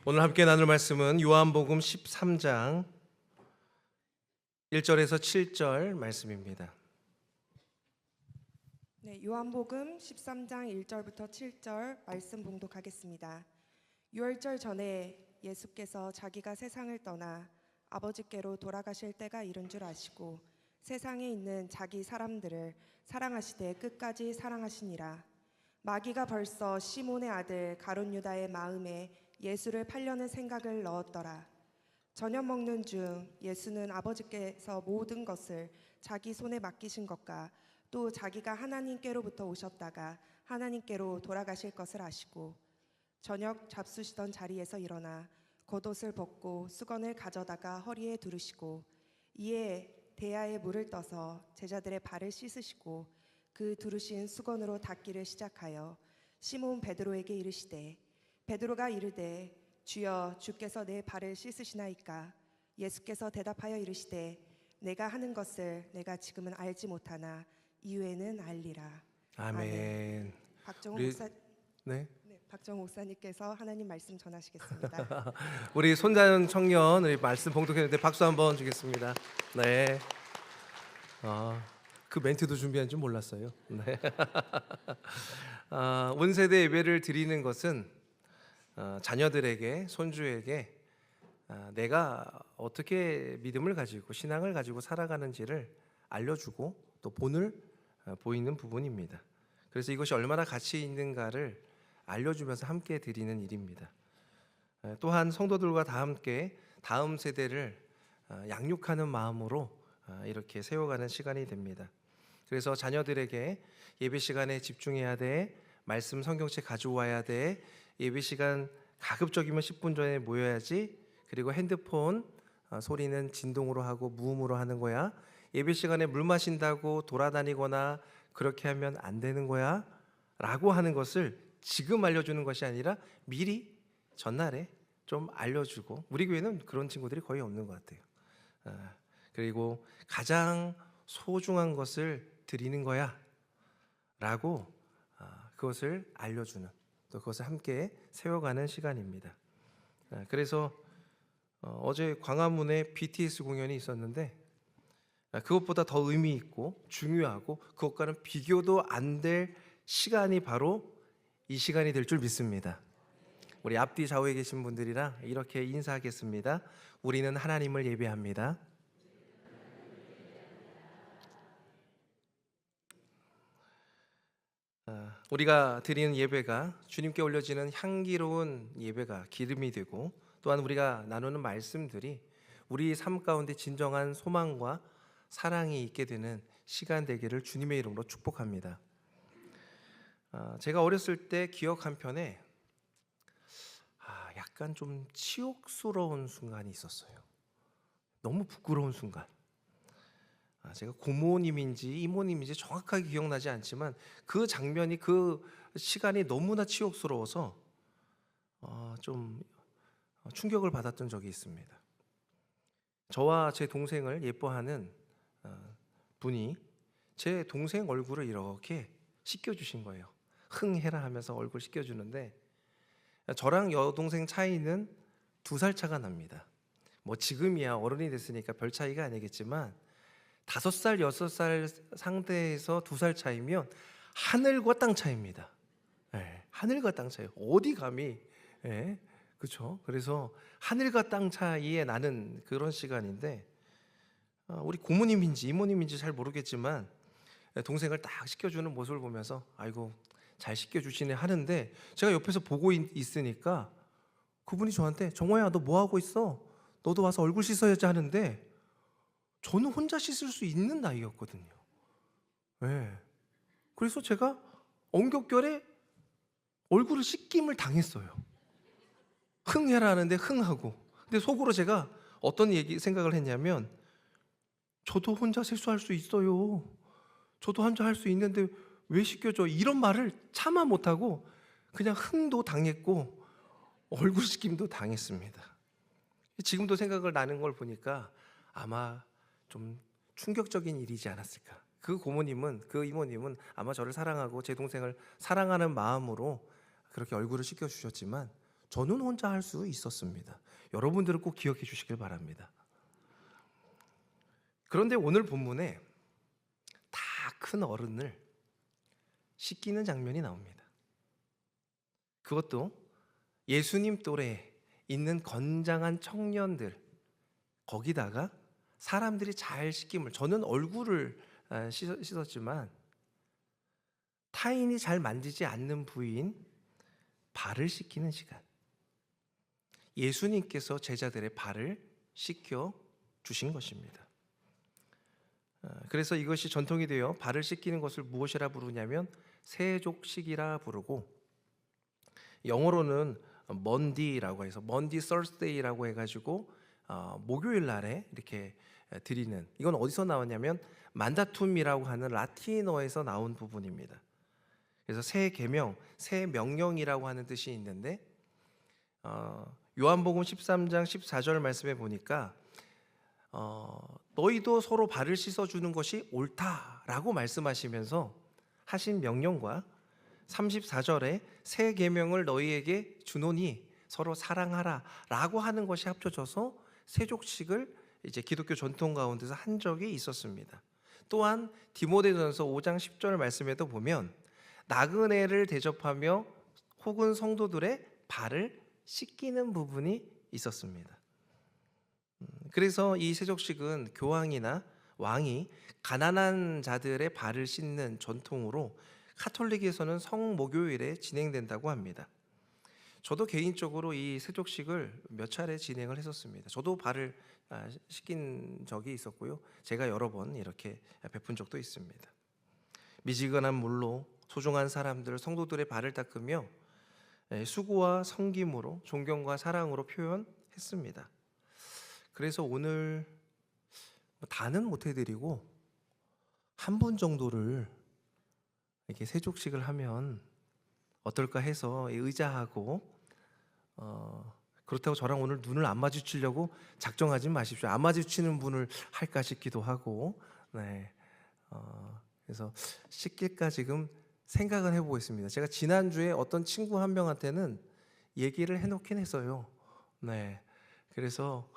오늘 함께 나눌 말씀은 요한복음 13장 1절에서 7절 말씀입니다. 네, 요한복음 13장 1절부터 7절 말씀 봉독하겠습니다. 유월절 전에 예수께서 자기가 세상을 떠나 아버지께로 돌아가실 때가 이른 줄 아시고 세상에 있는 자기 사람들을 사랑하시되 끝까지 사랑하시니라. 마귀가 벌써 시몬의 아들 가룟 유다의 마음에 예수를 팔려는 생각을 넣었더라. 저녁 먹는 중 예수는 아버지께서 모든 것을 자기 손에 맡기신 것과 또 자기가 하나님께로부터 오셨다가 하나님께로 돌아가실 것을 아시고 저녁 잡수시던 자리에서 일어나 겉옷을 벗고 수건을 가져다가 허리에 두르시고 이에 대야에 물을 떠서 제자들의 발을 씻으시고 그 두르신 수건으로 닦기를 시작하여 시몬 베드로에게 이르시되 베드로가 이르되 주여 주께서 내 발을 씻으시나이까. 예수께서 대답하여 이르시되 내가 하는 것을 내가 지금은 알지 못하나 이후에는 알리라. 아멘. 박정호 우리- 목사 네, 박정호 목사님께서 하나님 말씀 전하시겠습니다. 우리 손자연 청년 우리 말씀 봉독했는데 박수 한번 주겠습니다. 네, 그 멘트도 준비한 줄 몰랐어요. 네. 온 세대 예배를 드리는 것은 자녀들에게, 손주에게 내가 어떻게 믿음을 가지고 신앙을 가지고 살아가는지를 알려주고 또 본을 보이는 부분입니다. 그래서 이것이 얼마나 가치 있는가를 알려주면서 함께 드리는 일입니다. 또한 성도들과 다 함께 다음 세대를 양육하는 마음으로 이렇게 세워가는 시간이 됩니다. 그래서 자녀들에게 예배 시간에 집중해야 돼, 말씀 성경책 가져와야 돼, 예배 시간 가급적이면 10분 전에 모여야지, 그리고 핸드폰 소리는 진동으로 하고 무음으로 하는 거야, 예배 시간에 물 마신다고 돌아다니거나 그렇게 하면 안 되는 거야 라고 하는 것을 지금 알려주는 것이 아니라 미리 전날에 좀 알려주고, 우리 교회는 그런 친구들이 거의 없는 것 같아요. 그리고 가장 소중한 것을 드리는 거야 라고 그것을 알려주는, 또 그것을 함께 세워가는 시간입니다. 그래서 어제 광화문에 BTS 공연이 있었는데 그것보다 더 의미 있고 중요하고 그것과는 비교도 안 될 시간이 바로 이 시간이 될 줄 믿습니다. 우리 앞뒤 좌우에 계신 분들이랑 이렇게 인사하겠습니다. 우리는 하나님을 예배합니다. 우리가 드리는 예배가 주님께 올려지는 향기로운 예배가 기름이 되고, 또한 우리가 나누는 말씀들이 우리 삶 가운데 진정한 소망과 사랑이 있게 되는 시간 되기를 주님의 이름으로 축복합니다. 제가 어렸을 때 기억 한 편에 약간 좀 치욕스러운 순간이 있었어요. 너무 부끄러운 순간. 제가 고모님인지 이모님인지 정확하게 기억나지 않지만 그 장면이, 그 시간이 너무나 치욕스러워서 좀 충격을 받았던 적이 있습니다. 저와 제 동생을 예뻐하는 분이 제 동생 얼굴을 이렇게 씻겨주신 거예요. 흥해라 하면서 얼굴 씻겨주는데, 저랑 여동생 차이는 2살 차가 납니다. 뭐 지금이야 어른이 됐으니까 별 차이가 아니겠지만 5살, 6살 상대에서 2살 차이면 하늘과 땅 차이입니다. 하늘과 땅 차이. 어디 감히, 그렇죠? 그래서 하늘과 땅 차이에 나는 그런 시간인데, 우리 고모님인지 이모님인지 잘 모르겠지만 동생을 딱 씻겨주는 모습을 보면서 아이고 잘 씻겨주시네 하는데, 제가 옆에서 보고 있으니까 그분이 저한테 정호야 너 뭐 하고 있어? 너도 와서 얼굴 씻어야지 하는데, 저는 혼자 씻을 수 있는 나이였거든요. 그래서 제가 엉겹결에 얼굴을 씻김을 당했어요. 흥해라 하는데 흥하고, 근데 속으로 제가 어떤 생각을 했냐면, 저도 혼자 세수할 수 있어요. 저도 혼자 할 수 있는데 왜 씻겨줘? 이런 말을 차마 못하고 그냥 흥도 당했고 얼굴 씻김도 당했습니다. 지금도 생각을 나는 걸 보니까 아마 좀 충격적인 일이지 않았을까. 그 고모님은, 그 이모님은 아마 저를 사랑하고 제 동생을 사랑하는 마음으로 그렇게 얼굴을 씻겨주셨지만, 저는 혼자 할 수 있었습니다. 여러분들은 꼭 기억해 주시길 바랍니다. 그런데 오늘 본문에 다 큰 어른을 씻기는 장면이 나옵니다. 그것도 예수님 또래에 있는 건장한 청년들, 거기다가 사람들이 잘 씻김을, 저는 얼굴을 씻었지만 타인이 잘 만지지 않는 부위인 발을 씻기는 시간. 예수님께서 제자들의 발을 씻겨 주신 것입니다. 그래서 이것이 전통이 되어 발을 씻기는 것을 무엇이라 부르냐면 세족식이라 부르고, 영어로는 먼디라고 해서 먼디 서스데이라고 해가지고 목요일 날에 이렇게 드리는, 이건 어디서 나왔냐면 만다툼이라고 하는 라틴어에서 나온 부분입니다. 그래서 새 계명, 새 명령이라고 하는 뜻이 있는데, 요한복음 13장 14절 말씀에 보니까 너희도 서로 발을 씻어주는 것이 옳다라고 말씀하시면서 하신 명령과 34절에 새 계명을 너희에게 주노니 서로 사랑하라라고 하는 것이 합쳐져서 세족식을 이제 기독교 전통 가운데서 한 적이 있었습니다. 또한 디모데전서 5장 10절 말씀에도 보면 나그네를 대접하며 혹은 성도들의 발을 씻기는 부분이 있었습니다. 그래서 이 세족식은 교황이나 왕이 가난한 자들의 발을 씻는 전통으로 카톨릭에서는 성목요일에 진행된다고 합니다. 저도 개인적으로 이 세족식을 몇 차례 진행을 했었습니다. 저도 발을 씻긴 적이 있었고요. 제가 여러 번 이렇게 베푼 적도 있습니다. 미지근한 물로 소중한 사람들, 성도들의 발을 닦으며 수고와 섬김으로 존경과 사랑으로 표현했습니다. 그래서 오늘 다는 못 해드리고 한 분 정도를 이렇게 세족식을 하면 어떨까 해서 의자하고 그렇다고 저랑 오늘 눈을 안 마주치려고 작정하지 마십시오. 안 마주치는 분을 할까 싶기도 하고, 네. 그래서 씻길까 지금 생각은 해보고 있습니다. 제가 지난주에 어떤 친구 한 명한테는 얘기를 해놓긴 했어요. 네. 그래서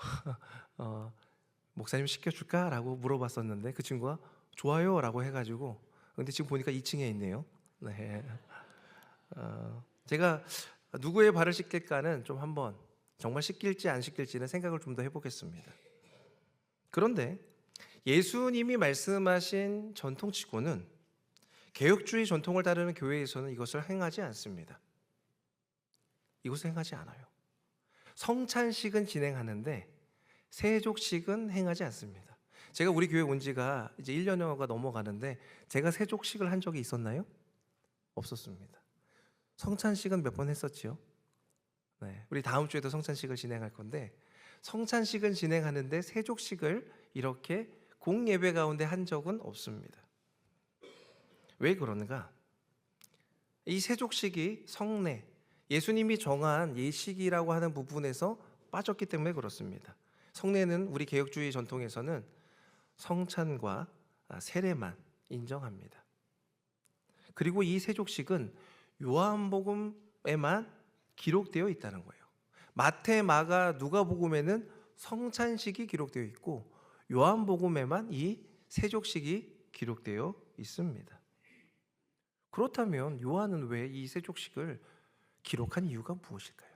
목사님 씻겨줄까라고 물어봤었는데 그 친구가 좋아요라고 해가지고, 근데 지금 보니까 2층에 있네요. 네. 제가 누구의 발을 씻길까는 좀 한번 정말 씻길지 안 씻길지는 생각을 좀 더 해보겠습니다. 그런데 예수님이 말씀하신 전통치고는 개혁주의 전통을 따르는 교회에서는 이것을 행하지 않습니다. 이것을 행하지 않아요. 성찬식은 진행하는데 세족식은 행하지 않습니다. 제가 우리 교회 온 지가 이제 1년여가 넘어가는데 제가 세족식을 한 적이 있었나요? 없었습니다. 성찬식은 몇 번 했었지요. 네, 우리 다음 주에도 성찬식을 진행할 건데 성찬식은 진행하는데 세족식을 이렇게 공예배 가운데 한 적은 없습니다. 왜 그러는가? 이 세족식이 성례, 예수님이 정한 예식이라고 하는 부분에서 빠졌기 때문에 그렇습니다. 성례는 우리 개혁주의 전통에서는 성찬과 세례만 인정합니다. 그리고 이 세족식은 요한복음에만 기록되어 있다는 거예요. 마태, 마가, 누가복음에는 성찬식이 기록되어 있고 요한복음에만 이 세족식이 기록되어 있습니다. 그렇다면 요한은 왜 이 세족식을 기록한 이유가 무엇일까요?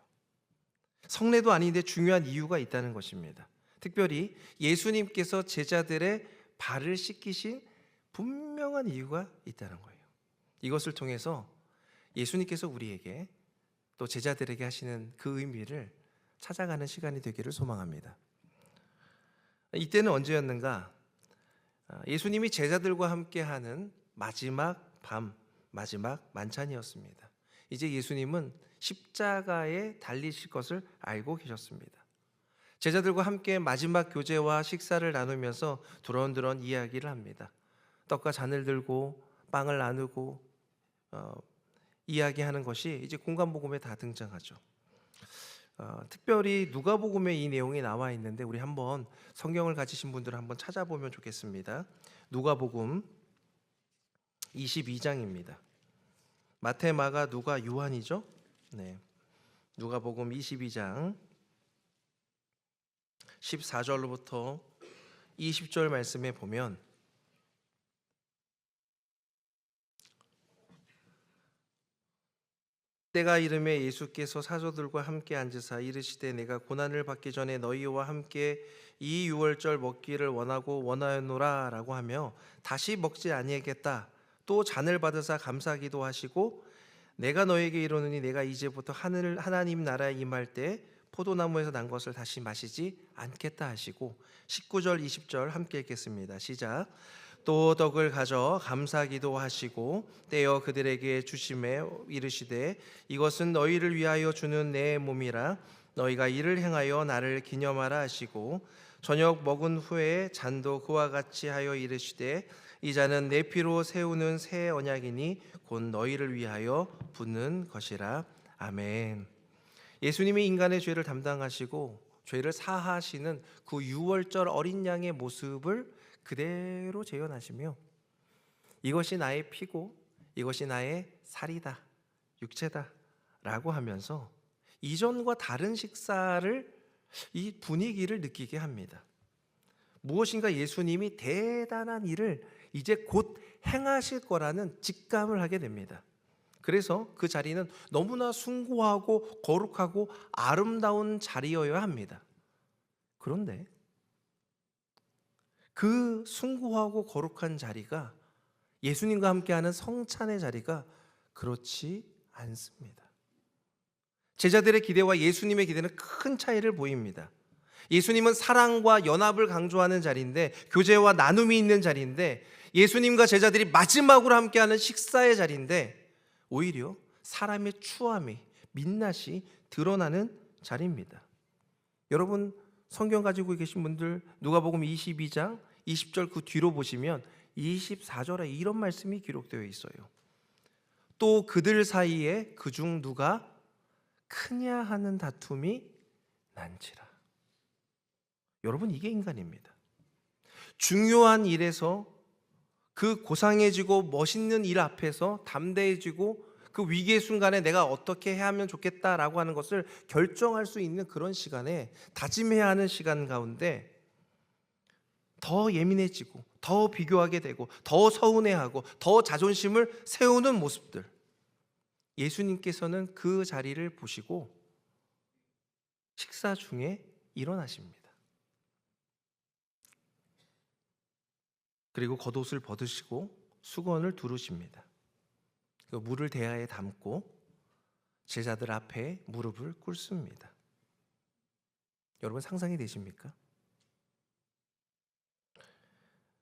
성례도 아닌데 중요한 이유가 있다는 것입니다. 특별히 예수님께서 제자들의 발을 씻기신 분명한 이유가 있다는 거예요. 이것을 통해서 예수님께서 우리에게 또 제자들에게 하시는 그 의미를 찾아가는 시간이 되기를 소망합니다. 이때는 언제였는가? 예수님이 제자들과 함께하는 마지막 밤, 마지막 만찬이었습니다. 이제 예수님은 십자가에 달리실 것을 알고 계셨습니다. 제자들과 함께 마지막 교제와 식사를 나누면서 두런두런 이야기를 합니다. 떡과 잔을 들고 빵을 나누고 이야기하는 것이 이제 공관복음에 다 등장하죠. 특별히 누가복음에 이 내용이 나와 있는데 우리 한번 성경을 가지신 분들은 한번 찾아보면 좋겠습니다. 누가복음 22장입니다. 마태, 마가, 누가, 요한이죠. 네. 누가복음 22장 14절로부터 20절 말씀에 보면 때가 이르매 예수께서 사도들과 함께 앉으사 이르시되 내가 고난을 받기 전에 너희와 함께 이 유월절 먹기를 원하고 원하노라 라고 하며 다시 먹지 아니하겠다. 또 잔을 받으사 감사기도 하시고 내가 너에게 이르노니 내가 이제부터 하나님 나라에 임할 때 포도나무에서 난 것을 다시 마시지 않겠다 하시고 19절 20절 함께 읽겠습니다. 시작. 또 떡을 가져 감사기도 하시고 떼어 그들에게 주심에 이르시되 이것은 너희를 위하여 주는 내 몸이라 너희가 이를 행하여 나를 기념하라 하시고 저녁 먹은 후에 잔도 그와 같이 하여 이르시되 이 잔은 내 피로 세우는 새 언약이니 곧 너희를 위하여 붓는 것이라. 아멘. 예수님이 인간의 죄를 담당하시고 죄를 사하시는 그 유월절 어린 양의 모습을 그대로 재현하시며 이것이 나의 피고 이것이 나의 살이다, 육체다 라고 하면서 이전과 다른 식사를 이 분위기를 느끼게 합니다. 무엇인가 예수님이 대단한 일을 이제 곧 행하실 거라는 직감을 하게 됩니다. 그래서 그 자리는 너무나 숭고하고 거룩하고 아름다운 자리여야 합니다. 그런데 그 숭고하고 거룩한 자리가 예수님과 함께하는 성찬의 자리가 그렇지 않습니다. 제자들의 기대와 예수님의 기대는 큰 차이를 보입니다. 예수님은 사랑과 연합을 강조하는 자리인데, 교제와 나눔이 있는 자리인데, 예수님과 제자들이 마지막으로 함께하는 식사의 자리인데 오히려 사람의 추함이 민낯이 드러나는 자리입니다. 여러분 성경 가지고 계신 분들 누가복음 22장 20절 그 뒤로 보시면 24절에 이런 말씀이 기록되어 있어요. 또 그들 사이에 그중 누가 크냐 하는 다툼이 난지라. 여러분 이게 인간입니다. 중요한 일에서 그 고상해지고 멋있는 일 앞에서 담대해지고 그 위기의 순간에 내가 어떻게 해야 하면 좋겠다라고 하는 것을 결정할 수 있는 그런 시간에 다짐해야 하는 시간 가운데 더 예민해지고 더 비교하게 되고 더 서운해하고 더 자존심을 세우는 모습들, 예수님께서는 그 자리를 보시고 식사 중에 일어나십니다. 그리고 겉옷을 벗으시고 수건을 두르십니다. 그 물을 대야에 담고 제자들 앞에 무릎을 꿇습니다. 여러분 상상이 되십니까?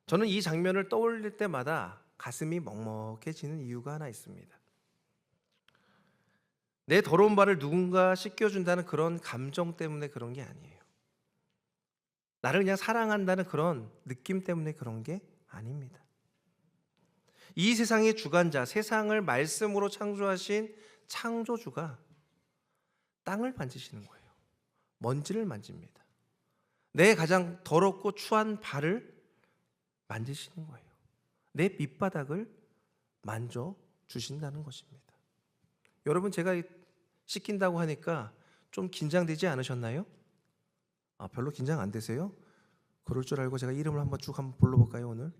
저는 이 장면을 떠올릴 때마다 가슴이 먹먹해지는 이유가 하나 있습니다. 내 더러운 발을 누군가 씻겨준다는 그런 감정 때문에 그런 게 아니에요. 나를 그냥 사랑한다는 그런 느낌 때문에 그런 게 아닙니다. 이 세상의 주관자, 세상을 말씀으로 창조하신 창조주가 땅을 만지시는 거예요. 먼지를 만집니다. 내 가장 더럽고 추한 발을 만지시는 거예요. 내 밑바닥을 만져주신다는 것입니다. 여러분 제가 씻긴다고 하니까 좀 긴장되지 않으셨나요? 별로 긴장 안 되세요? 그럴 줄 알고 제가 이름을 한번 쭉 한번 불러볼까요 오늘?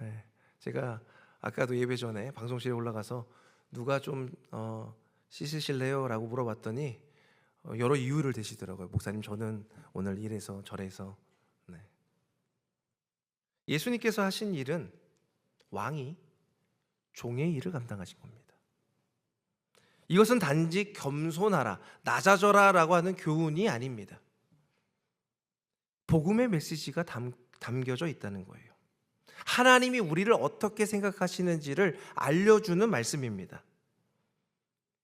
네, 제가 아까도 예배 전에 방송실에 올라가서 누가 좀 씻으실래요? 라고 물어봤더니 여러 이유를 대시더라고요. 목사님 저는 오늘 이래서 저래서. 네. 예수님께서 하신 일은 왕이 종의 일을 감당하신 겁니다. 이것은 단지 겸손하라, 낮아져라 라고 하는 교훈이 아닙니다. 복음의 메시지가 담겨져 있다는 거예요. 하나님이 우리를 어떻게 생각하시는지를 알려주는 말씀입니다.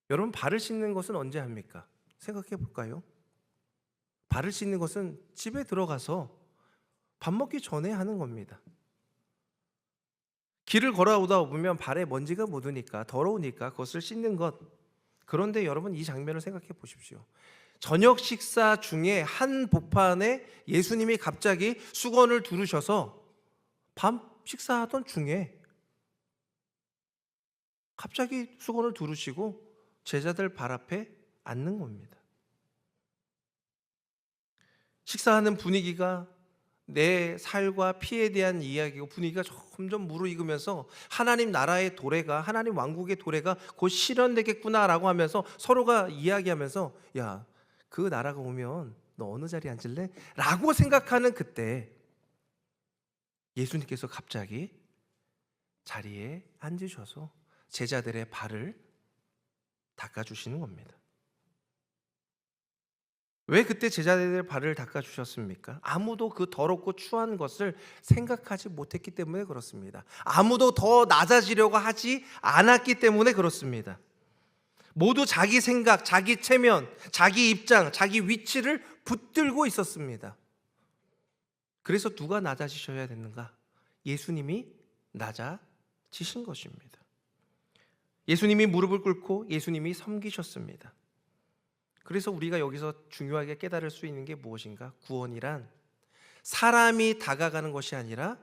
여러분 발을 씻는 것은 언제 합니까? 생각해 볼까요? 발을 씻는 것은 집에 들어가서 밥 먹기 전에 하는 겁니다. 길을 걸어오다 보면 발에 먼지가 묻으니까 더러우니까 그것을 씻는 것. 그런데 여러분 이 장면을 생각해 보십시오. 저녁 식사 중에 한 복판에 예수님이 갑자기 수건을 두르셔서 밤 식사하던 중에 갑자기 수건을 두르시고 제자들 발 앞에 앉는 겁니다. 식사하는 분위기가 내 살과 피에 대한 이야기고 분위기가 점점 무르익으면서 하나님 나라의 도래가, 하나님 왕국의 도래가 곧 실현되겠구나라고 하면서 서로가 이야기하면서 야, 그 나라가 오면 너 어느 자리에 앉을래? 라고 생각하는 그때 예수님께서 갑자기 자리에 앉으셔서 제자들의 발을 닦아주시는 겁니다. 왜 그때 제자들의 발을 닦아주셨습니까? 아무도 그 더럽고 추한 것을 생각하지 못했기 때문에 그렇습니다. 아무도 더 낮아지려고 하지 않았기 때문에 그렇습니다. 모두 자기 생각, 자기 체면, 자기 입장, 자기 위치를 붙들고 있었습니다. 그래서 누가 낮아지셔야 되는가? 예수님이 낮아지신 것입니다. 예수님이 무릎을 꿇고 예수님이 섬기셨습니다. 그래서 우리가 여기서 중요하게 깨달을 수 있는 게 무엇인가? 구원이란 사람이 다가가는 것이 아니라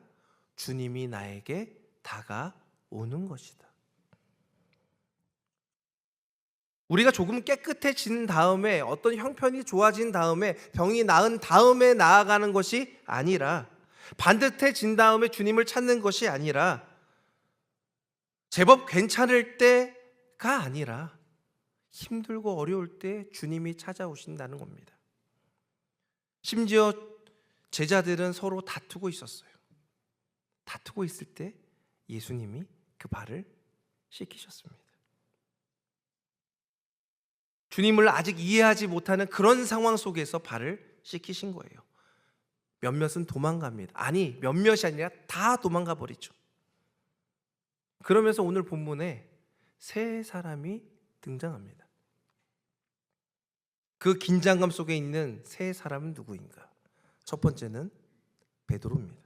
주님이 나에게 다가오는 것이다. 우리가 조금 깨끗해진 다음에, 어떤 형편이 좋아진 다음에, 병이 나은 다음에 나아가는 것이 아니라, 반듯해진 다음에 주님을 찾는 것이 아니라, 제법 괜찮을 때가 아니라 힘들고 어려울 때 주님이 찾아오신다는 겁니다. 심지어 제자들은 서로 다투고 있었어요. 다투고 있을 때 예수님이 그 발을 씻기셨습니다. 주님을 아직 이해하지 못하는 그런 상황 속에서 발을 씻기신 거예요. 몇몇은 도망갑니다. 아니, 몇몇이 아니라 다 도망가 버리죠. 그러면서 오늘 본문에 세 사람이 등장합니다. 그 긴장감 속에 있는 세 사람은 누구인가? 첫 번째는 베드로입니다.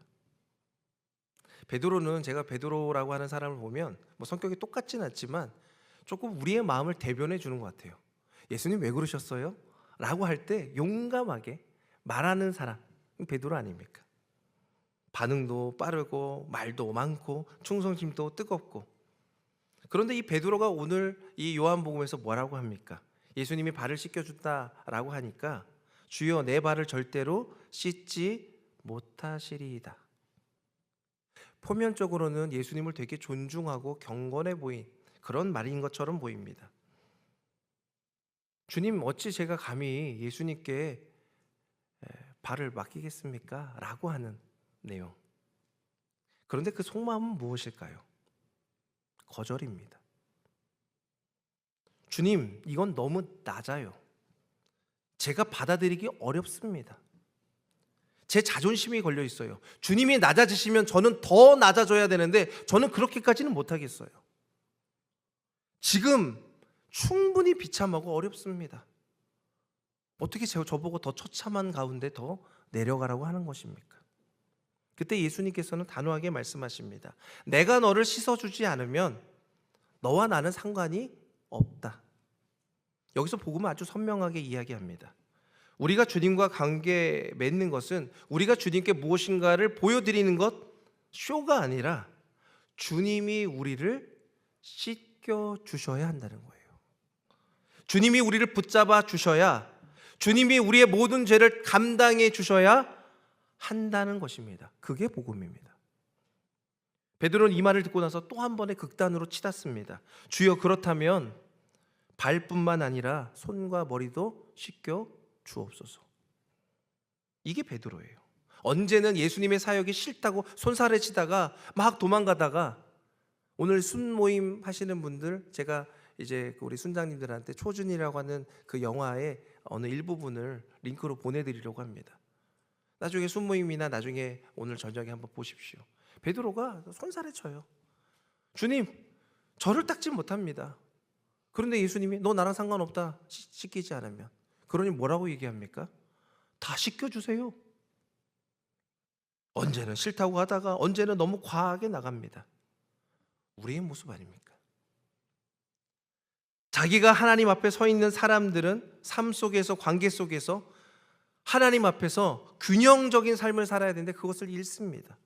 베드로는, 제가 베드로라고 하는 사람을 보면 뭐 성격이 똑같진 않지만 조금 우리의 마음을 대변해 주는 것 같아요. 예수님 왜 그러셨어요? 라고 할 때 용감하게 말하는 사람, 베드로 아닙니까? 반응도 빠르고 말도 많고 충성심도 뜨겁고. 그런데 이 베드로가 오늘 이 요한복음에서 뭐라고 합니까? 예수님이 발을 씻겨준다라고 하니까 주여 내 발을 절대로 씻지 못하시리이다. 표면적으로는 예수님을 되게 존중하고 경건해 보인 그런 말인 것처럼 보입니다. 주님, 어찌 제가 감히 예수님께 발을 맡기겠습니까? 라고 하는 내용. 그런데 그 속마음은 무엇일까요? 거절입니다. 주님, 이건 너무 낮아요. 제가 받아들이기 어렵습니다. 제 자존심이 걸려 있어요. 주님이 낮아지시면 저는 더 낮아져야 되는데 저는 그렇게까지는 못하겠어요. 지금 충분히 비참하고 어렵습니다. 어떻게 저보고 더 처참한 가운데 더 내려가라고 하는 것입니까? 그때 예수님께서는 단호하게 말씀하십니다. 내가 너를 씻어주지 않으면 너와 나는 상관이 없다. 여기서 복음은 아주 선명하게 이야기합니다. 우리가 주님과 관계 맺는 것은 우리가 주님께 무엇인가를 보여드리는 것, 쇼가 아니라 주님이 우리를 씻겨주셔야 한다는 거예요. 주님이 우리를 붙잡아 주셔야, 주님이 우리의 모든 죄를 감당해 주셔야 한다는 것입니다. 그게 복음입니다. 베드로는 이 말을 듣고 나서 또 한 번의 극단으로 치닫습니다. 주여, 그렇다면 발뿐만 아니라 손과 머리도 씻겨 주옵소서. 이게 베드로예요. 언제는 예수님의 사역이 싫다고 손살에 치다가 막 도망가다가, 오늘 순모임 하시는 분들, 제가 이제 우리 순장님들한테 초준이라고 하는 그 영화의 어느 일부분을 링크로 보내드리려고 합니다. 나중에 순모임이나 나중에 오늘 저녁에 한번 보십시오. 베드로가 손살에 쳐요. 주님, 저를 닦지 못합니다. 그런데 예수님이 너 나랑 상관없다, 씻기지 않으면. 그러니 뭐라고 얘기합니까? 다 씻겨주세요. 언제는 싫다고 하다가 언제는 너무 과하게 나갑니다. 우리의 모습 아닙니까? 자기가 하나님 앞에 서 있는 사람들은 삶 속에서, 관계 속에서 하나님 앞에서 균형적인 삶을 살아야 되는데 그것을 잃습니다.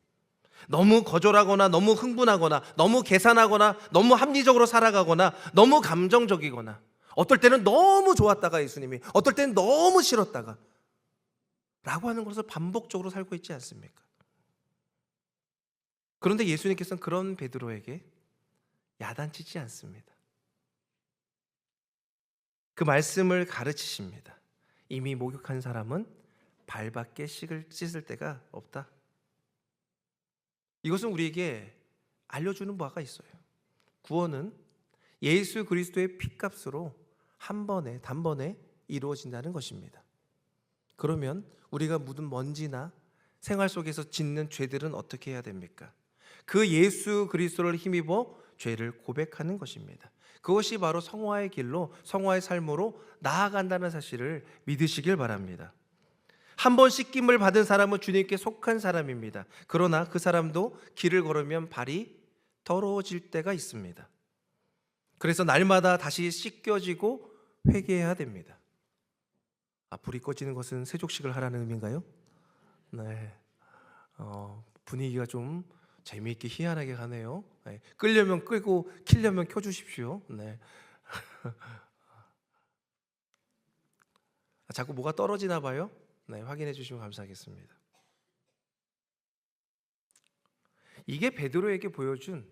너무 거절하거나 너무 흥분하거나 너무 계산하거나 너무 합리적으로 살아가거나 너무 감정적이거나 어떨 때는 너무 좋았다가 예수님이, 어떨 때는 너무 싫었다가 라고 하는 것을 반복적으로 살고 있지 않습니까? 그런데 예수님께서는 그런 베드로에게 야단치지 않습니다. 그 말씀을 가르치십니다. 이미 목욕한 사람은 발밖에 씻을 데가 없다. 이것은 우리에게 알려주는 바가 있어요. 구원은 예수 그리스도의 피값으로 한 번에 단번에 이루어진다는 것입니다. 그러면 우리가 묻은 먼지나 생활 속에서 짓는 죄들은 어떻게 해야 됩니까? 그 예수 그리스도를 힘입어 죄를 고백하는 것입니다. 그것이 바로 성화의 길로, 성화의 삶으로 나아간다는 사실을 믿으시길 바랍니다. 한 번 씻김을 받은 사람은 주님께 속한 사람입니다. 그러나 그 사람도 길을 걸으면 발이 더러워질 때가 있습니다. 그래서 날마다 다시 씻겨지고 회개해야 됩니다. 불이 꺼지는 것은 세족식을 하라는 의미인가요? 네. 분위기가 좀 재미있게 희한하게 가네요. 네. 끄려면 끄고 켜려면 켜주십시오. 네. 자꾸 뭐가 떨어지나 봐요. 네, 확인해 주시면 감사하겠습니다. 이게 베드로에게 보여준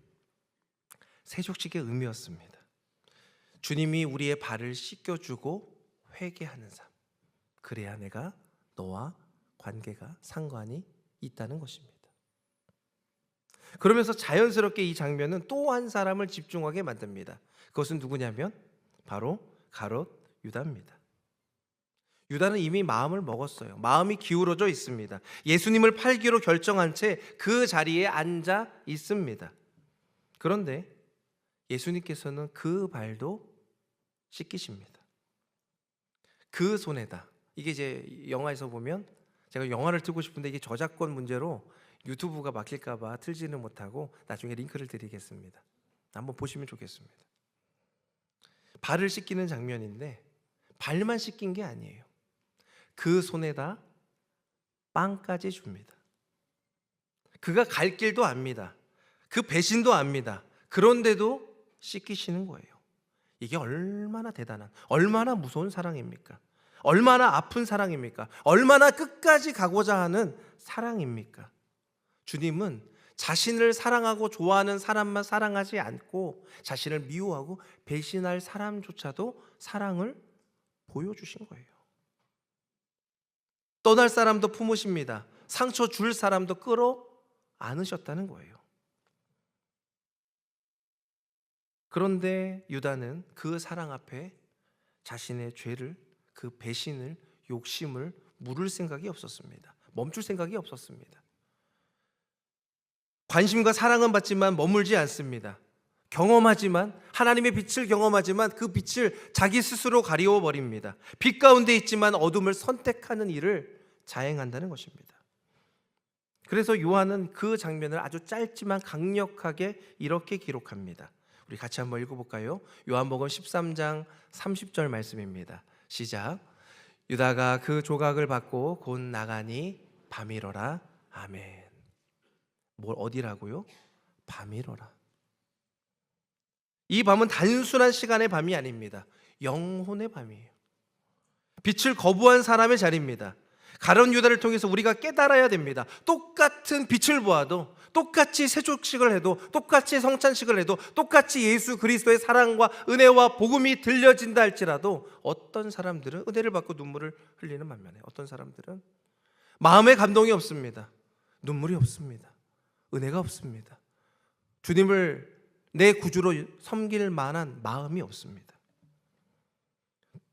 세족식의 의미였습니다. 주님이 우리의 발을 씻겨주고 회개하는 삶, 그래야 내가 너와 관계가 상관이 있다는 것입니다. 그러면서 자연스럽게 이 장면은 또 한 사람을 집중하게 만듭니다. 그것은 누구냐면 바로 가롯 유다입니다. 유다는 이미 마음을 먹었어요. 마음이 기울어져 있습니다. 예수님을 팔기로 결정한 채 그 자리에 앉아 있습니다. 그런데 예수님께서는 그 발도 씻기십니다. 그 손에다, 이게 이제 영화에서 보면, 제가 영화를 틀고 싶은데 이게 저작권 문제로 유튜브가 막힐까 봐 틀지는 못하고 나중에 링크를 드리겠습니다. 한번 보시면 좋겠습니다. 발을 씻기는 장면인데 발만 씻긴 게 아니에요. 그 손에다 빵까지 줍니다. 그가 갈 길도 압니다. 그 배신도 압니다. 그런데도 씻기시는 거예요. 이게 얼마나 대단한, 얼마나 무서운 사랑입니까? 얼마나 아픈 사랑입니까? 얼마나 끝까지 가고자 하는 사랑입니까? 주님은 자신을 사랑하고 좋아하는 사람만 사랑하지 않고 자신을 미워하고 배신할 사람조차도 사랑을 보여주신 거예요. 떠날 사람도 품으십니다. 상처 줄 사람도 끌어 안으셨다는 거예요. 그런데 유다는 그 사랑 앞에 자신의 죄를, 그 배신을, 욕심을 물을 생각이 없었습니다. 멈출 생각이 없었습니다. 관심과 사랑은 받지만 머물지 않습니다. 경험하지만, 하나님의 빛을 경험하지만 그 빛을 자기 스스로 가리워 버립니다. 빛 가운데 있지만 어둠을 선택하는 일을 자행한다는 것입니다. 그래서 요한은 그 장면을 아주 짧지만 강력하게 이렇게 기록합니다. 우리 같이 한번 읽어볼까요? 요한복음 13장 30절 말씀입니다. 시작. 유다가 그 조각을 받고 곧 나가니 밤이러라. 아멘. 뭘 어디라고요? 밤이러라. 이 밤은 단순한 시간의 밤이 아닙니다. 영혼의 밤이에요. 빛을 거부한 사람의 자리입니다. 가룟 유다를 통해서 우리가 깨달아야 됩니다. 똑같은 빛을 보아도, 똑같이 세족식을 해도, 똑같이 성찬식을 해도, 똑같이 예수 그리스도의 사랑과 은혜와 복음이 들려진다 할지라도 어떤 사람들은 은혜를 받고 눈물을 흘리는 반면에 어떤 사람들은 마음의 감동이 없습니다. 눈물이 없습니다. 은혜가 없습니다. 주님을 내 구주로 섬길 만한 마음이 없습니다.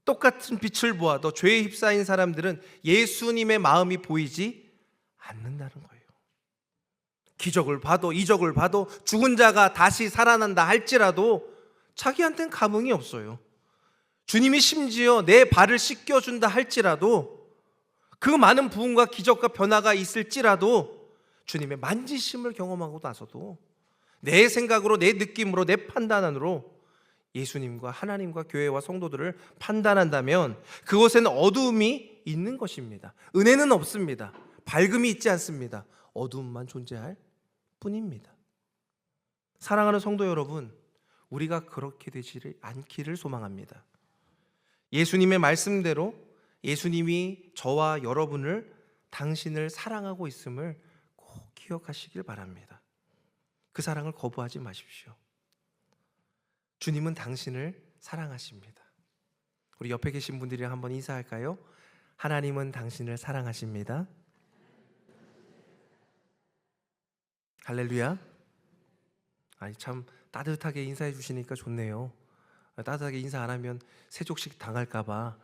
똑같은 빛을 보아도 죄에 휩싸인 사람들은 예수님의 마음이 보이지 않는다는 거예요. 기적을 봐도, 이적을 봐도, 죽은 자가 다시 살아난다 할지라도 자기한테는 감흥이 없어요. 주님이 심지어 내 발을 씻겨준다 할지라도, 그 많은 부흥과 기적과 변화가 있을지라도 주님의 만지심을 경험하고 나서도 내 생각으로, 내 느낌으로, 내 판단으로 예수님과 하나님과 교회와 성도들을 판단한다면 그곳에는 어두움이 있는 것입니다. 은혜는 없습니다. 밝음이 있지 않습니다. 어두움만 존재할 뿐입니다. 사랑하는 성도 여러분, 우리가 그렇게 되지 않기를 소망합니다. 예수님의 말씀대로 예수님이 저와 여러분을 당신을 사랑하고 있음을 꼭 기억하시길 바랍니다. 그 사랑을 거부하지 마십시오. 주님은 당신을 사랑하십니다. 우리 옆에 계신 분들이랑 한번 인사할까요? 하나님은 당신을 사랑하십니다. 할렐루야. 아니 참 따뜻하게 인사해 주시니까 좋네요. 따뜻하게 인사 안 하면 세족식 당할까 봐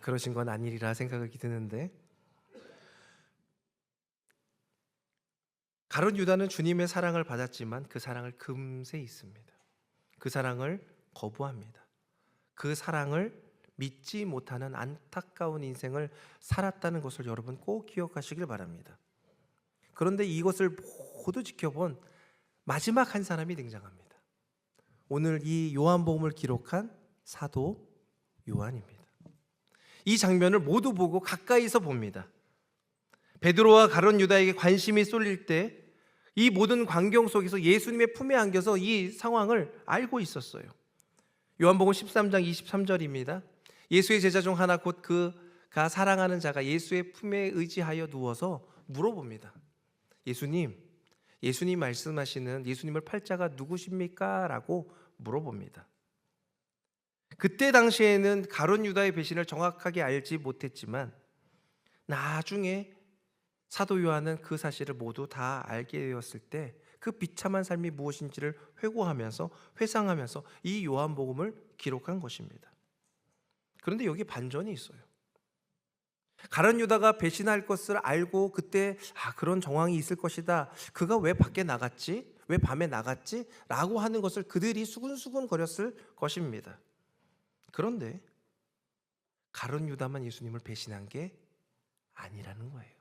그러신 건 아니리라 생각이 드는데, 가룟 유다는 주님의 사랑을 받았지만 그 사랑을 금세 잊습니다. 그 사랑을 거부합니다. 그 사랑을 믿지 못하는 안타까운 인생을 살았다는 것을 여러분 꼭 기억하시길 바랍니다. 그런데 이것을 모두 지켜본 마지막 한 사람이 등장합니다. 오늘 이 요한복음을 기록한 사도 요한입니다. 이 장면을 모두 보고 가까이서 봅니다. 베드로와 가룟 유다에게 관심이 쏠릴 때 이 모든 광경 속에서 예수님의 품에 안겨서 이 상황을 알고 있었어요. 요한복음 13장 23절입니다. 예수의 제자 중 하나 곧 그가 사랑하는 자가 예수의 품에 의지하여 누워서 물어봅니다. 예수님 말씀하시는 예수님을 팔자가 누구십니까? 라고 물어봅니다. 그때 당시에는 가룟 유다의 배신을 정확하게 알지 못했지만 나중에 사도 요한은 그 사실을 모두 다 알게 되었을 때 그 비참한 삶이 무엇인지를 회상하면서 이 요한복음을 기록한 것입니다. 그런데 여기 반전이 있어요. 가룟 유다가 배신할 것을 알고 그때 그런 정황이 있을 것이다, 그가 왜 밖에 나갔지? 왜 밤에 나갔지? 라고 하는 것을 그들이 수근수근 거렸을 것입니다. 그런데 가룟 유다만 예수님을 배신한 게 아니라는 거예요.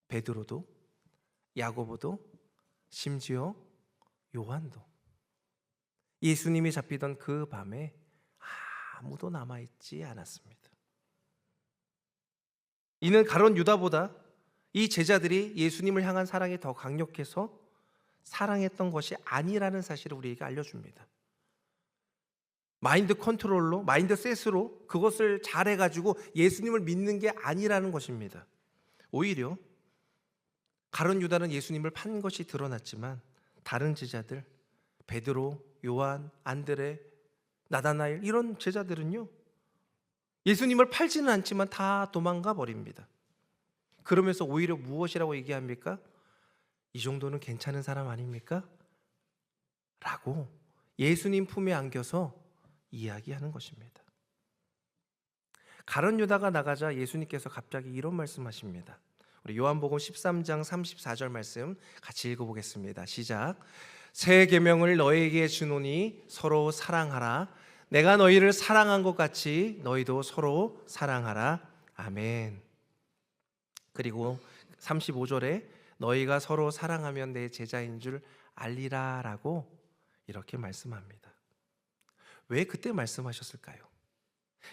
베드로도, 야고보도, 심지어 요한도 예수님이 잡히던 그 밤에 아무도 남아있지 않았습니다. 이는 가룟 유다보다 이 제자들이 예수님을 향한 사랑이 더 강력해서 사랑했던 것이 아니라는 사실을 우리에게 알려줍니다. 마인드 컨트롤로, 마인드셋으로 그것을 잘해가지고 예수님을 믿는 게 아니라는 것입니다. 오히려 가룟 유다는 예수님을 판 것이 드러났지만 다른 제자들, 베드로, 요한, 안드레, 나다나엘, 이런 제자들은요, 예수님을 팔지는 않지만 다 도망가 버립니다. 그러면서 오히려 무엇이라고 얘기합니까? 이 정도는 괜찮은 사람 아닙니까? 라고 예수님 품에 안겨서 이야기하는 것입니다. 가룟 유다가 나가자 예수님께서 갑자기 이런 말씀하십니다. 우리 요한복음 13장 34절 말씀 같이 읽어보겠습니다. 시작. 새 계명을 너희에게 주노니 서로 사랑하라. 내가 너희를 사랑한 것 같이 너희도 서로 사랑하라. 아멘. 그리고 35절에 너희가 서로 사랑하면 내 제자인 줄 알리라 라고 이렇게 말씀합니다. 왜 그때 말씀하셨을까요?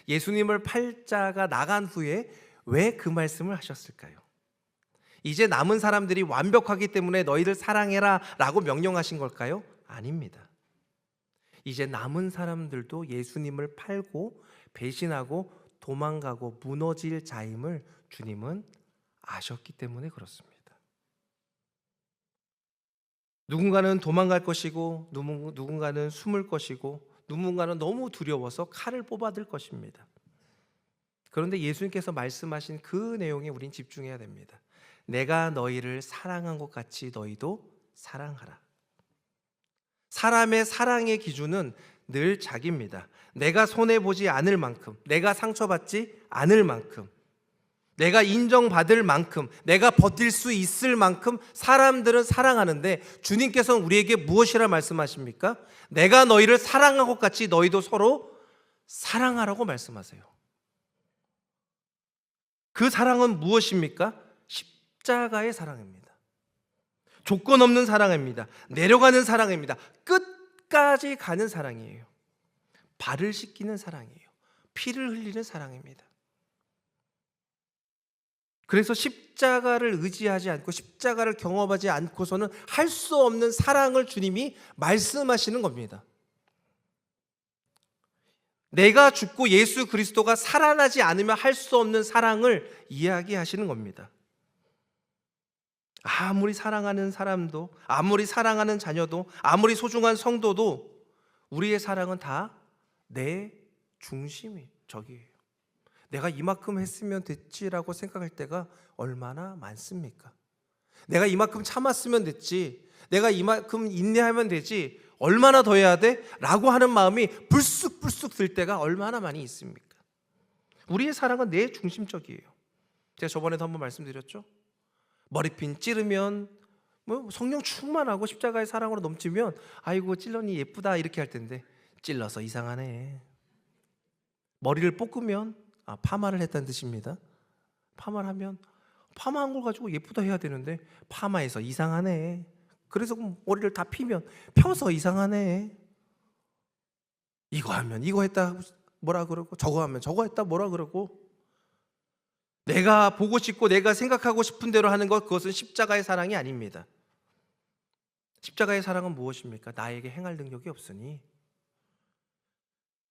예수님을 팔자가 나간 후에 왜 그 말씀을 하셨을까요? 이제 남은 사람들이 완벽하기 때문에 너희를 사랑해라 라고 명령하신 걸까요? 아닙니다. 이제 남은 사람들도 예수님을 팔고 배신하고 도망가고 무너질 자임을 주님은 아셨기 때문에 그렇습니다. 누군가는 도망갈 것이고 누군가는 숨을 것이고 누군가는 너무 두려워서 칼을 뽑아들 것입니다. 그런데 예수님께서 말씀하신 그 내용에 우린 집중해야 됩니다. 내가 너희를 사랑한 것 같이 너희도 사랑하라. 사람의 사랑의 기준은 늘 자기입니다. 내가 손해보지 않을 만큼, 내가 상처받지 않을 만큼, 내가 인정받을 만큼, 내가 버틸 수 있을 만큼 사람들은 사랑하는데 주님께서는 우리에게 무엇이라 말씀하십니까? 내가 너희를 사랑한 것 같이 너희도 서로 사랑하라고 말씀하세요. 그 사랑은 무엇입니까? 십자가의 사랑입니다. 조건 없는 사랑입니다. 내려가는 사랑입니다. 끝까지 가는 사랑이에요. 발을 씻기는 사랑이에요. 피를 흘리는 사랑입니다. 그래서 십자가를 의지하지 않고 십자가를 경험하지 않고서는 할 수 없는 사랑을 주님이 말씀하시는 겁니다. 내가 죽고 예수 그리스도가 살아나지 않으면 할 수 없는 사랑을 이야기하시는 겁니다. 아무리 사랑하는 사람도, 아무리 사랑하는 자녀도, 아무리 소중한 성도도 우리의 사랑은 다 내 중심이 저기예요. 내가 이만큼 했으면 됐지라고 생각할 때가 얼마나 많습니까? 내가 이만큼 참았으면 됐지, 내가 이만큼 인내하면 되지, 얼마나 더 해야 돼? 라고 하는 마음이 불쑥불쑥 들 때가 얼마나 많이 있습니까? 우리의 사랑은 내 중심적이에요. 제가 저번에도 한번 말씀드렸죠. 머리핀 찌르면 뭐 성령 충만하고 십자가의 사랑으로 넘치면 아이고 찔러니 예쁘다 이렇게 할 텐데, 찔러서 이상하네. 머리를 볶으면 파마를 했다는 뜻입니다. 파마를 하면 파마한 걸 가지고 예쁘다 해야 되는데 파마해서 이상하네. 그래서 머리를 다 피면 펴서 이상하네. 이거 하면 이거 했다 뭐라 그러고, 저거 하면 저거 했다 뭐라 그러고, 내가 보고 싶고 내가 생각하고 싶은 대로 하는 것, 그것은 십자가의 사랑이 아닙니다. 십자가의 사랑은 무엇입니까? 나에게 행할 능력이 없으니,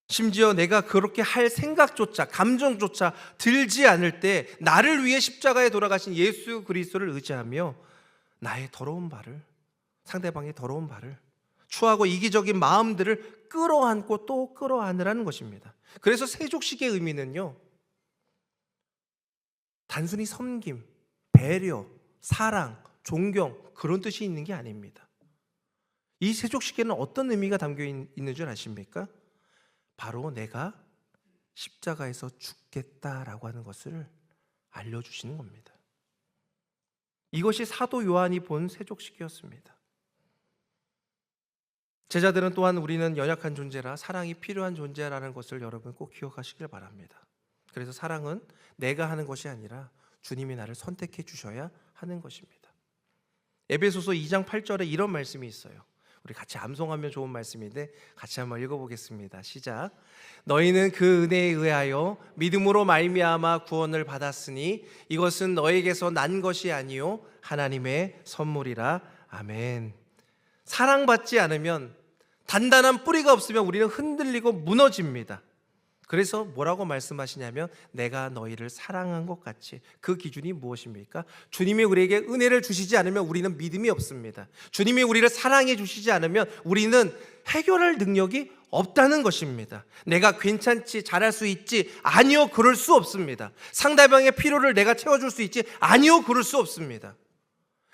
심지어 내가 그렇게 할 생각조차, 감정조차 들지 않을 때 나를 위해 십자가에 돌아가신 예수 그리스도를 의지하며 나의 더러운 발을, 상대방의 더러운 발을, 추하고 이기적인 마음들을 끌어안고 또 끌어안으라는 것입니다. 그래서 세족식의 의미는요, 단순히 섬김, 배려, 사랑, 존경, 그런 뜻이 있는 게 아닙니다. 이 세족식에는 어떤 의미가 담겨 있는 줄 아십니까? 바로 내가 십자가에서 죽겠다라고 하는 것을 알려주시는 겁니다. 이것이 사도 요한이 본 세족식이었습니다. 제자들은 또한 우리는 연약한 존재라 사랑이 필요한 존재라는 것을 여러분 꼭 기억하시길 바랍니다. 그래서 사랑은 내가 하는 것이 아니라 주님이 나를 선택해 주셔야 하는 것입니다. 에베소서 2장 8절에 이런 말씀이 있어요. 우리 같이 암송하면 좋은 말씀인데 같이 한번 읽어보겠습니다. 시작. 너희는 그 은혜에 의하여 믿음으로 말미암아 구원을 받았으니 이것은 너에게서 난 것이 아니요 하나님의 선물이라. 아멘. 사랑받지 않으면, 단단한 뿌리가 없으면 우리는 흔들리고 무너집니다. 그래서 뭐라고 말씀하시냐면 내가 너희를 사랑한 것 같이. 그 기준이 무엇입니까? 주님이 우리에게 은혜를 주시지 않으면 우리는 믿음이 없습니다. 주님이 우리를 사랑해 주시지 않으면 우리는 해결할 능력이 없다는 것입니다. 내가 괜찮지, 잘할 수 있지, 아니요, 그럴 수 없습니다. 상대방의 필요를 내가 채워줄 수 있지, 아니요, 그럴 수 없습니다.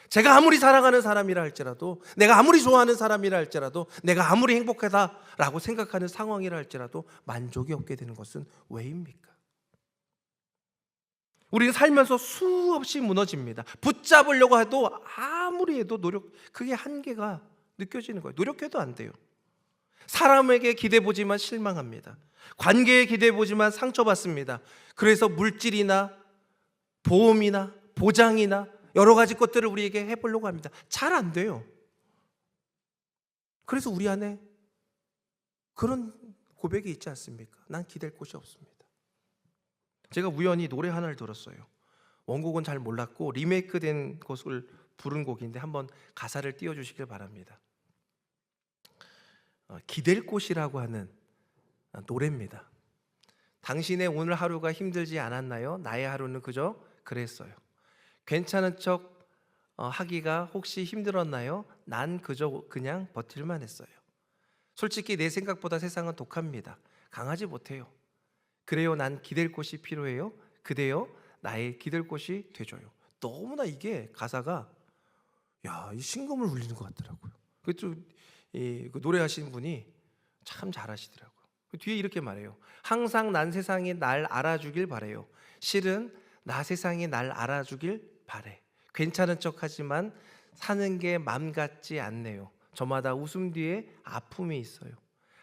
제가 아무리 사랑하는 사람이라 할지라도, 내가 아무리 좋아하는 사람이라 할지라도, 내가 아무리 행복하다라고 생각하는 상황이라 할지라도 만족이 없게 되는 것은 왜입니까? 우리는 살면서 수없이 무너집니다. 붙잡으려고 해도 아무리 해도 그게 한계가 느껴지는 거예요. 노력해도 안 돼요. 사람에게 기대보지만 실망합니다. 관계에 기대보지만 상처받습니다. 그래서 물질이나 보험이나 보장이나 여러 가지 것들을 우리에게 해보려고 합니다. 잘 안 돼요. 그래서 우리 안에 그런 고백이 있지 않습니까? 난 기댈 곳이 없습니다. 제가 우연히 노래 하나를 들었어요. 원곡은 잘 몰랐고 리메이크된 것을 부른 곡인데 한번 가사를 띄워주시길 바랍니다. 기댈 곳이라고 하는 노래입니다. 당신의 오늘 하루가 힘들지 않았나요? 나의 하루는 그저 그랬어요. 괜찮은 척 하기가 혹시 힘들었나요? 난 그저 그냥 버틸만 했어요. 솔직히 내 생각보다 세상은 독합니다. 강하지 못해요. 그래요, 난 기댈 곳이 필요해요. 그대여 나의 기댈 곳이 되줘요. 너무나 이게 가사가 이 심금을 울리는 것 같더라고요. 그 노래하시는 분이 참 잘하시더라고요. 그 뒤에 이렇게 말해요. 항상 난 세상이 날 알아주길 바래요. 실은 나 세상이 날 알아주길 바래. 괜찮은 척하지만 사는 게 맘 같지 않네요. 저마다 웃음 뒤에 아픔이 있어요.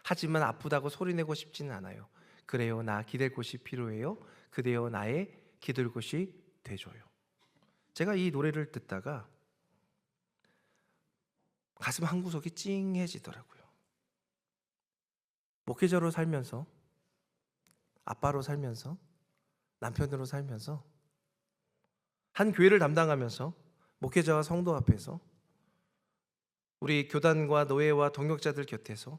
하지만 아프다고 소리내고 싶지는 않아요. 그래요, 나 기댈 곳이 필요해요. 그대여 나의 기댈 곳이 되줘요. 제가 이 노래를 듣다가 가슴 한구석이 찡해지더라고요. 목회자로 살면서, 아빠로 살면서, 남편으로 살면서, 한 교회를 담당하면서 목회자와 성도 앞에서, 우리 교단과 노예와 동역자들 곁에서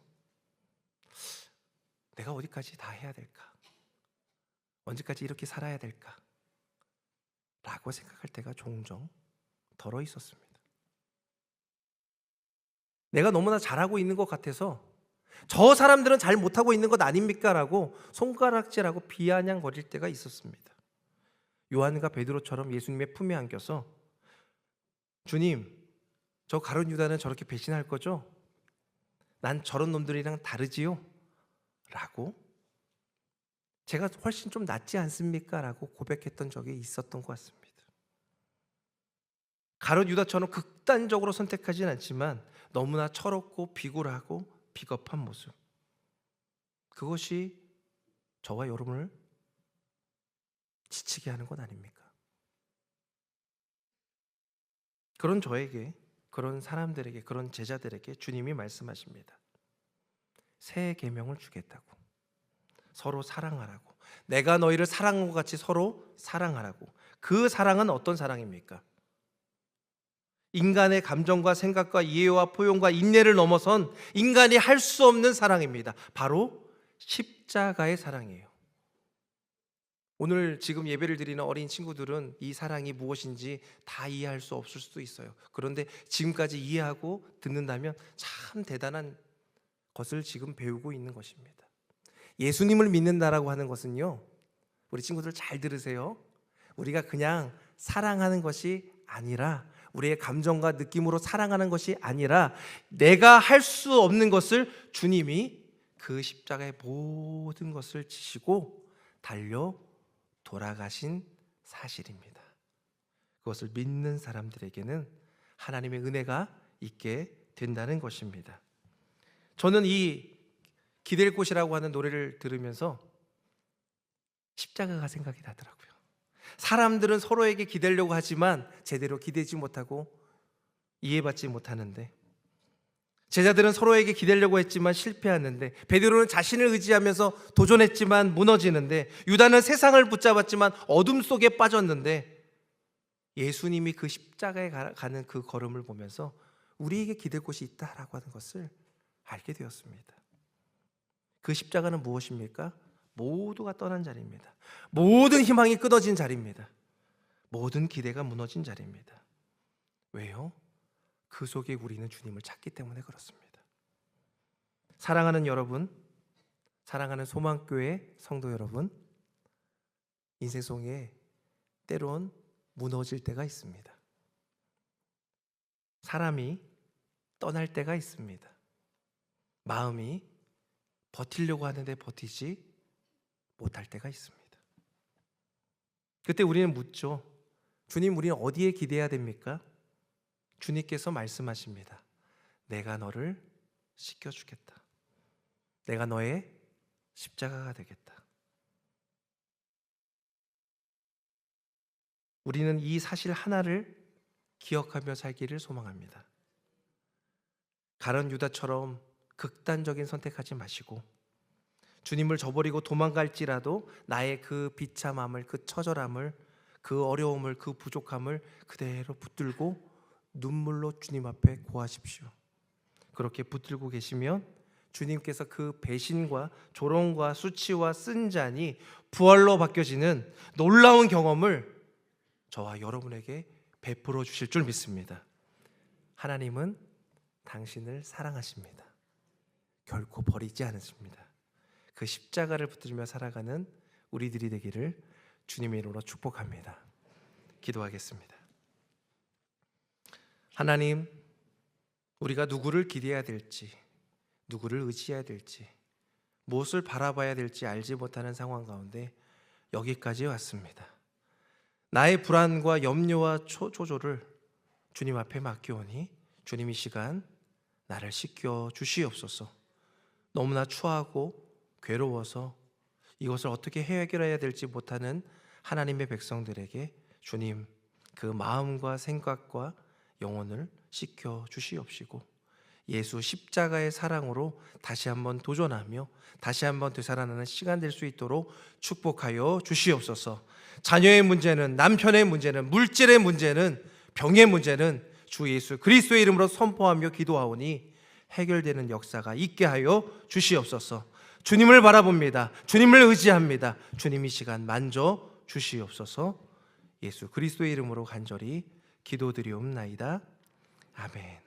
내가 어디까지 다 해야 될까? 언제까지 이렇게 살아야 될까? 라고 생각할 때가 종종 덜어 있었습니다. 내가 너무나 잘하고 있는 것 같아서 저 사람들은 잘 못하고 있는 것 아닙니까? 라고 손가락질하고 비아냥거릴 때가 있었습니다. 요한과 베드로처럼 예수님의 품에 안겨서 주님, 저 가룟 유다는 저렇게 배신할 거죠? 난 저런 놈들이랑 다르지요? 라고 제가 훨씬 좀 낫지 않습니까? 라고 고백했던 적이 있었던 것 같습니다. 가룟 유다처럼 극단적으로 선택하진 않지만 너무나 철없고 비굴하고 비겁한 모습, 그것이 저와 여러분을 지치게 하는 것 아닙니까? 그런 저에게, 그런 사람들에게, 그런 제자들에게 주님이 말씀하십니다. 새 계명을 주겠다고. 서로 사랑하라고. 내가 너희를 사랑한 것 같이 서로 사랑하라고. 그 사랑은 어떤 사랑입니까? 인간의 감정과 생각과 이해와 포용과 인내를 넘어선 인간이 할 수 없는 사랑입니다. 바로 십자가의 사랑이에요. 오늘 지금 예배를 드리는 어린 친구들은 이 사랑이 무엇인지 다 이해할 수 없을 수도 있어요. 그런데 지금까지 이해하고 듣는다면 참 대단한 것을 지금 배우고 있는 것입니다. 예수님을 믿는다라고 하는 것은요, 우리 친구들 잘 들으세요. 우리가 그냥 사랑하는 것이 아니라, 우리의 감정과 느낌으로 사랑하는 것이 아니라, 내가 할 수 없는 것을 주님이 그 십자가의 모든 것을 지시고 달려 돌아가신 사실입니다. 그것을 믿는 사람들에게는 하나님의 은혜가 있게 된다는 것입니다. 저는 이 기댈 곳이라고 하는 노래를 들으면서 십자가가 생각이 나더라고요. 사람들은 서로에게 기대려고 하지만 제대로 기대지 못하고 이해받지 못하는데, 제자들은 서로에게 기대려고 했지만 실패하는데, 베드로는 자신을 의지하면서 도전했지만 무너지는데, 유다는 세상을 붙잡았지만 어둠 속에 빠졌는데, 예수님이 그 십자가에 가는 그 걸음을 보면서 우리에게 기댈 곳이 있다라고 하는 것을 알게 되었습니다. 그 십자가는 무엇입니까? 모두가 떠난 자리입니다. 모든 희망이 끊어진 자리입니다. 모든 기대가 무너진 자리입니다. 왜요? 그 속에 우리는 주님을 찾기 때문에 그렇습니다. 사랑하는 여러분, 사랑하는 소망교회 성도 여러분, 인생 속에 때론 무너질 때가 있습니다. 사람이 떠날 때가 있습니다. 마음이 버티려고 하는데 버티지 못할 때가 있습니다. 그때 우리는 묻죠. 주님, 우리는 어디에 기대해야 됩니까? 주님께서 말씀하십니다. 내가 너를 씻겨주겠다. 내가 너의 십자가가 되겠다. 우리는 이 사실 하나를 기억하며 살기를 소망합니다. 가룟 유다처럼 극단적인 선택하지 마시고, 주님을 저버리고 도망갈지라도 나의 그 비참함을, 그 처절함을, 그 어려움을, 그 부족함을 그대로 붙들고 눈물로 주님 앞에 고하십시오. 그렇게 붙들고 계시면 주님께서 그 배신과 조롱과 수치와 쓴잔이 부활로 바뀌어지는 놀라운 경험을 저와 여러분에게 베풀어 주실 줄 믿습니다. 하나님은 당신을 사랑하십니다. 결코 버리지 않으십니다. 그 십자가를 붙들며 살아가는 우리들이 되기를 주님의 이름으로 축복합니다. 기도하겠습니다. 하나님, 우리가 누구를 기대해야 될지, 누구를 의지해야 될지, 무엇을 바라봐야 될지 알지 못하는 상황 가운데 여기까지 왔습니다. 나의 불안과 염려와 초조를 주님 앞에 맡겨오니 주님 이 시간 나를 씻겨 주시옵소서. 너무나 추하고 괴로워서 이것을 어떻게 해결해야 될지 못하는 하나님의 백성들에게 주님 그 마음과 생각과 영혼을 씻겨 주시옵시고, 예수 십자가의 사랑으로 다시 한번 도전하며 다시 한번 되살아나는 시간 될 수 있도록 축복하여 주시옵소서. 자녀의 문제는, 남편의 문제는, 물질의 문제는, 병의 문제는 주 예수 그리스도의 이름으로 선포하며 기도하오니 해결되는 역사가 있게 하여 주시옵소서. 주님을 바라봅니다. 주님을 의지합니다. 주님 이 시간 만져 주시옵소서. 예수 그리스도의 이름으로 간절히 기도드리옵나이다. 아멘.